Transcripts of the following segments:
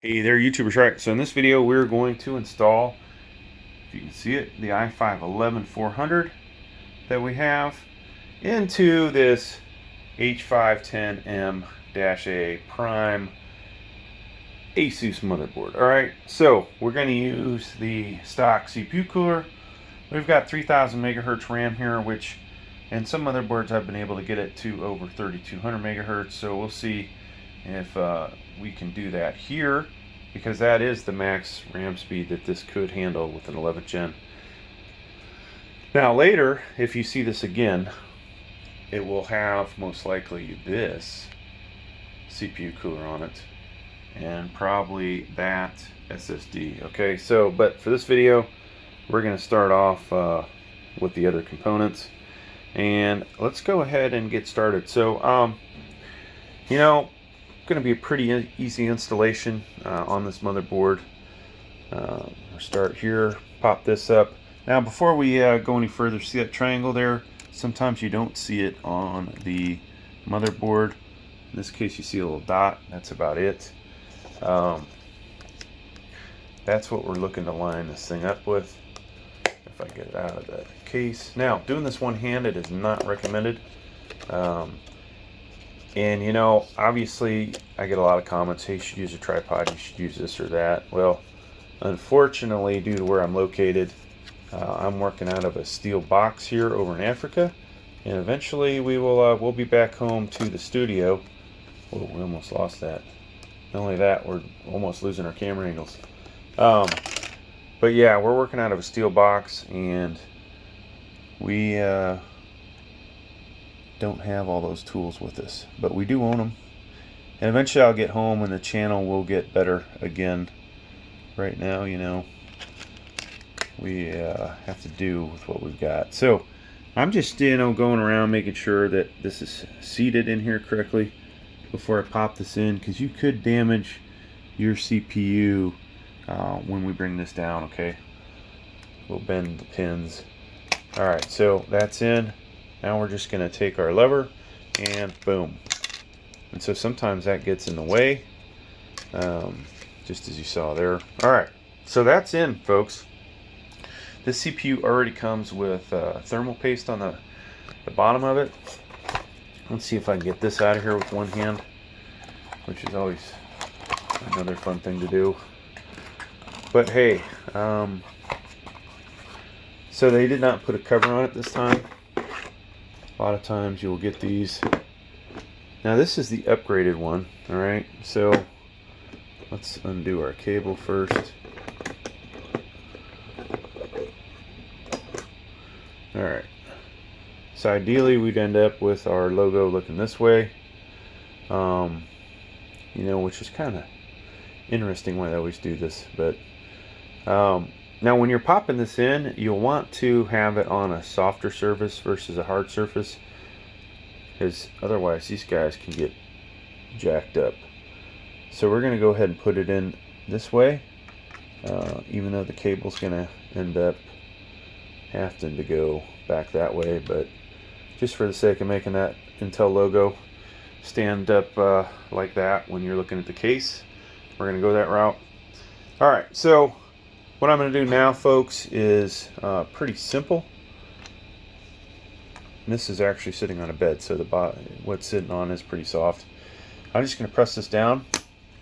Hey there, YouTubers. Right, so in this video we're going to install, if you can see it, the i5-11400 that we have into this H510m-A Prime Asus motherboard. Alright, so we're going to use the stock CPU cooler. We've got 3000 megahertz RAM here, which in some motherboards I've been able to get it to over 3200 megahertz, so we'll see if we can do that here, because that is the max RAM speed that this could handle with an 11th gen. Now later, if you see this again, it will have most likely this CPU cooler on it and probably that SSD. Okay, so but for this video we're going to start off with the other components, and let's go ahead and get started. So going to be a pretty easy installation on this motherboard. We'll start here, pop this up. Now before we go any further, see that triangle there? Sometimes you don't see it on the motherboard. In this case you see a little dot. That's about it. That's what we're looking to line this thing up with, if I get it out of the case. Now, doing this one-handed is not recommended. And you know, obviously I get a lot of comments, hey, you should use a tripod, you should use this or that. Well, unfortunately, due to where I'm located, I'm working out of a steel box here over in Africa, and eventually we will we'll be back home to the studio. Oh, we almost lost that. Not only that, we're almost losing our camera angles. But yeah, we're working out of a steel box, and we don't have all those tools with us, but we do own them, and eventually I'll get home and the channel will get better again. Right now, you know, we have to do with what we've got. So I'm just going around making sure that this is seated in here correctly before I pop this in, because you could damage your CPU when we bring this down. Okay, we'll bend the pins. Alright, so that's in. Now we're just going to take our lever and boom. And so sometimes that gets in the way, just as you saw there. Alright, so that's in, folks. This CPU already comes with thermal paste on the bottom of it. Let's see if I can get this out of here with one hand, which is always another fun thing to do. But hey, so they did not put a cover on it this time. A lot of times you will get these. Now this is the upgraded one. Alright, so let's undo our cable first. Alright, so ideally we'd end up with our logo looking this way. You know, which is kind of interesting why they always do this. But now when you're popping this in, you'll want to have it on a softer surface versus a hard surface, because otherwise these guys can get jacked up. So we're going to go ahead and put it in this way, even though the cable's going to end up having to go back that way. But just for the sake of making that Intel logo stand up like that when you're looking at the case, we're going to go that route. Alright, so what I'm going to do now, folks, is pretty simple. And this is actually sitting on a bed, so what's sitting on is pretty soft. I'm just going to press this down,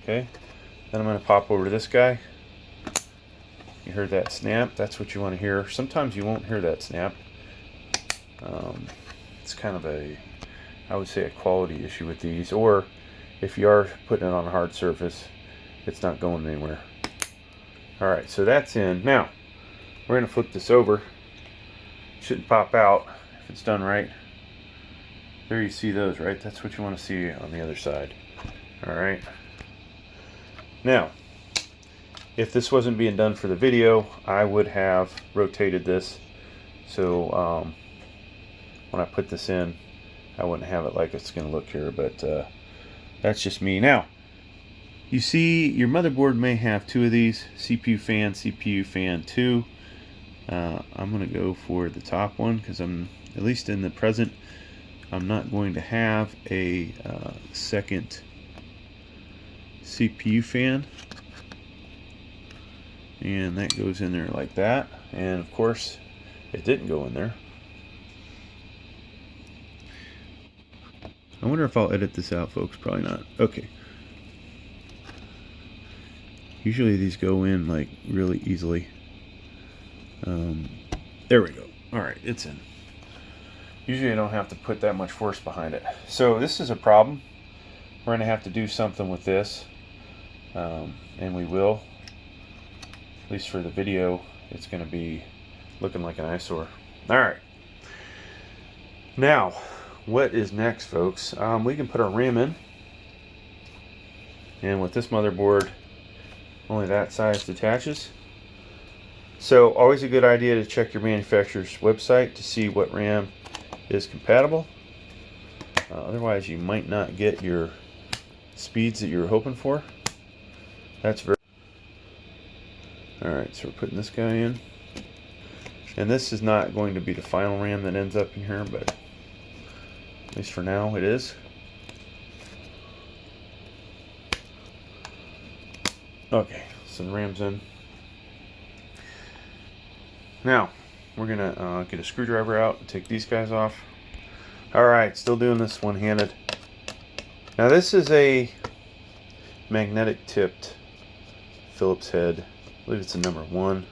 okay? Then I'm going to pop over to this guy. You heard that snap? That's what you want to hear. Sometimes you won't hear that snap. It's kind of I would say, a quality issue with these, or if you are putting it on a hard surface, it's not going anywhere. Alright, so that's in. Now, we're going to flip this over. It shouldn't pop out if it's done right. There you see those, right? That's what you want to see on the other side. Alright. Now, if this wasn't being done for the video, I would have rotated this. So, when I put this in, I wouldn't have it like it's going to look here, but that's just me. Now, you see your motherboard may have two of these, CPU fan 2. I'm going to go for the top one, because I'm, at least in the present, I'm not going to have a second CPU fan. And that goes in there like that. And of course, it didn't go in there. I wonder if I'll edit this out, folks. Probably not. Okay. Usually these go in like really easily. There we go. Alright, it's in. Usually I don't have to put that much force behind it. So this is a problem. We're going to have to do something with this. And we will. At least for the video, it's going to be looking like an eyesore. Alright. Now, what is next, folks? We can put our RAM in. And with this motherboard, only that size detaches. So always a good idea to check your manufacturer's website to see what RAM is compatible. Otherwise you might not get your speeds that you were hoping for. That's very... Alright, so we're putting this guy in. And this is not going to be the final RAM that ends up in here, but at least for now it is. Okay, so the RAM's in. Now, we're going to get a screwdriver out and take these guys off. Alright, still doing this one-handed. Now this is a magnetic tipped Phillips head. I believe it's a number 1.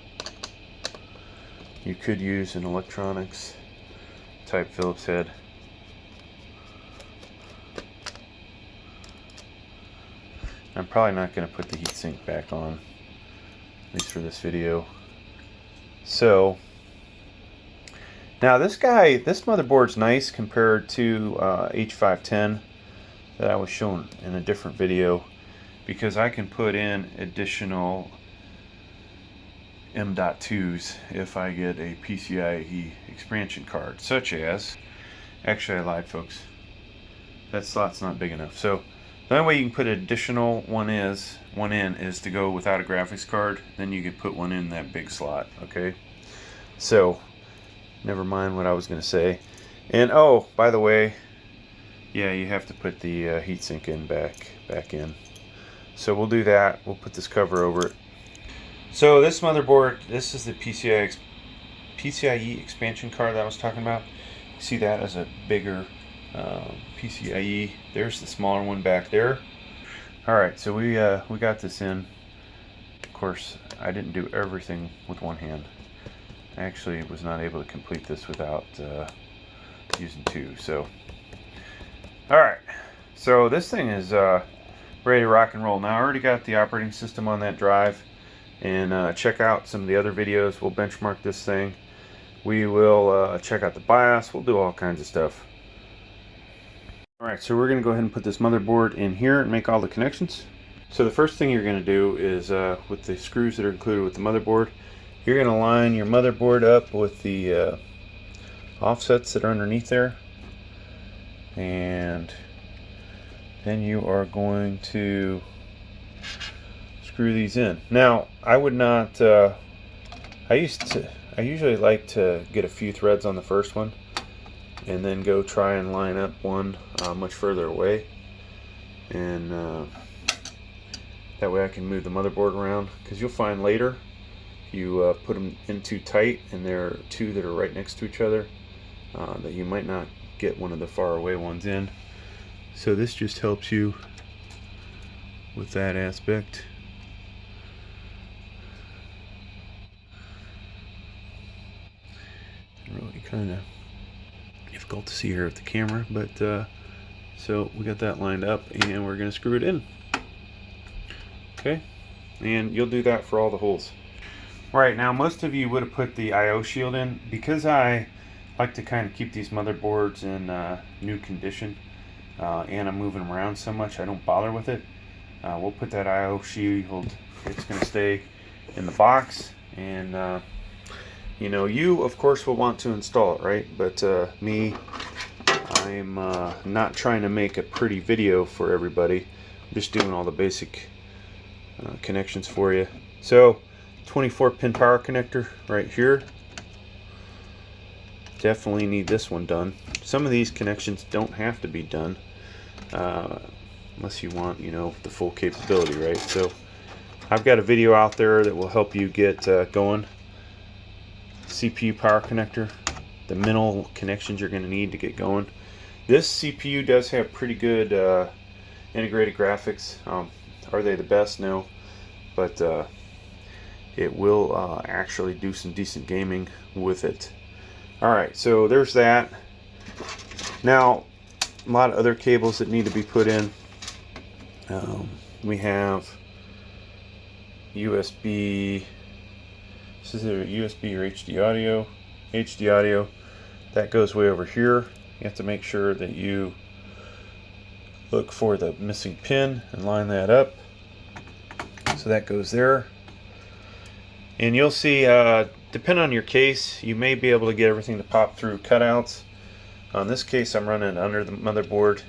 You could use an electronics type Phillips head. I'm probably not going to put the heatsink back on, at least for this video. So now this motherboard's nice compared to H510 that I was showing in a different video, because I can put in additional M.2s if I get a PCIe expansion card, such as, actually I lied, folks, that slot's not big enough. So the only way you can put an additional one in is to go without a graphics card. Then you could put one in that big slot. Okay, so never mind what I was going to say. And oh, by the way, yeah, you have to put the heatsink in back in. So we'll do that. We'll put this cover over it. So this motherboard, this is the PCIe expansion card that I was talking about. You see that as a bigger PCIe. There's the smaller one back there. Alright, so we got this in. Of course, I didn't do everything with one hand. I actually was not able to complete this without using two. So, alright, so this thing is ready to rock and roll. Now I already got the operating system on that drive, and check out some of the other videos. We'll benchmark this thing. We will check out the BIOS. We'll do all kinds of stuff. Alright, so we're going to go ahead and put this motherboard in here and make all the connections. So the first thing you're going to do is, with the screws that are included with the motherboard, you're going to line your motherboard up with the offsets that are underneath there. And then you are going to screw these in. Now, I would not, I usually like to get a few threads on the first one and then go try and line up one much further away, and that way I can move the motherboard around, because you'll find later if you put them in too tight and there are two that are right next to each other, that you might not get one of the far away ones in. So this just helps you with that aspect. Really kind of difficult to see here with the camera, but so we got that lined up and we're going to screw it in. Okay, and you'll do that for all the holes. Right, now most of you would have put the IO shield in. Because I like to kind of keep these motherboards in new condition, and I'm moving them around so much, I don't bother with it. We'll put that IO shield, it's going to stay in the box, and you know, you of course will want to install it, right? But me, I'm not trying to make a pretty video for everybody. I'm just doing all the basic connections for you. So 24-pin power connector right here. Definitely need this one done. Some of these connections don't have to be done unless you want, you know, the full capability, right? So I've got a video out there that will help you get going. CPU power connector, the minimal connections you're going to need to get going. This CPU does have pretty good integrated graphics. Are they the best? No, but it will actually do some decent gaming with it. Alright, so there's that. Now, a lot of other cables that need to be put in. We have USB. This is either USB or HD audio. HD audio, that goes way over here. You have to make sure that you look for the missing pin and line that up. So that goes there. And you'll see, depending on your case, you may be able to get everything to pop through cutouts. On this case, I'm running under the motherboard.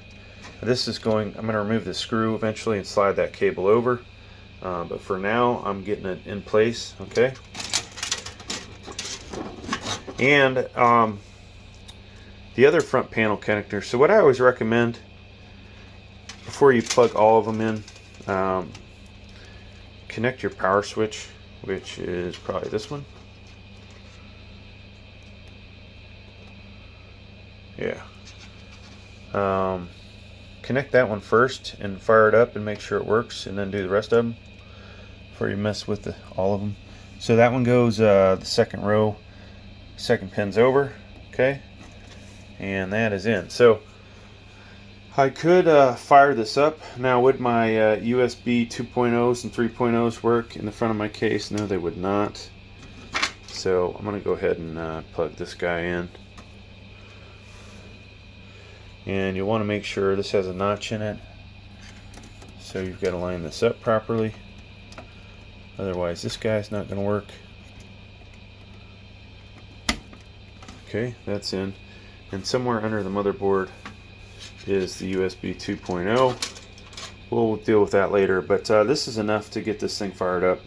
This is going, I'm going to remove the screw eventually and slide that cable over. But for now, I'm getting it in place, okay? And the other front panel connector. So what I always recommend before you plug all of them in, connect your power switch, which is probably this one. Yeah. Connect that one first and fire it up and make sure it works, and then do the rest of them before you mess with all of them. So that one goes the second row, second pin's over, okay, and that is in. So I could fire this up. Now, would my USB 2.0s and 3.0s work in the front of my case? No, they would not. So I'm going to go ahead and plug this guy in. And you'll want to make sure this has a notch in it. So you've got to line this up properly. Otherwise, this guy's not going to work. Okay, that's in. And somewhere under the motherboard is the USB 2.0. We'll deal with that later, but this is enough to get this thing fired up.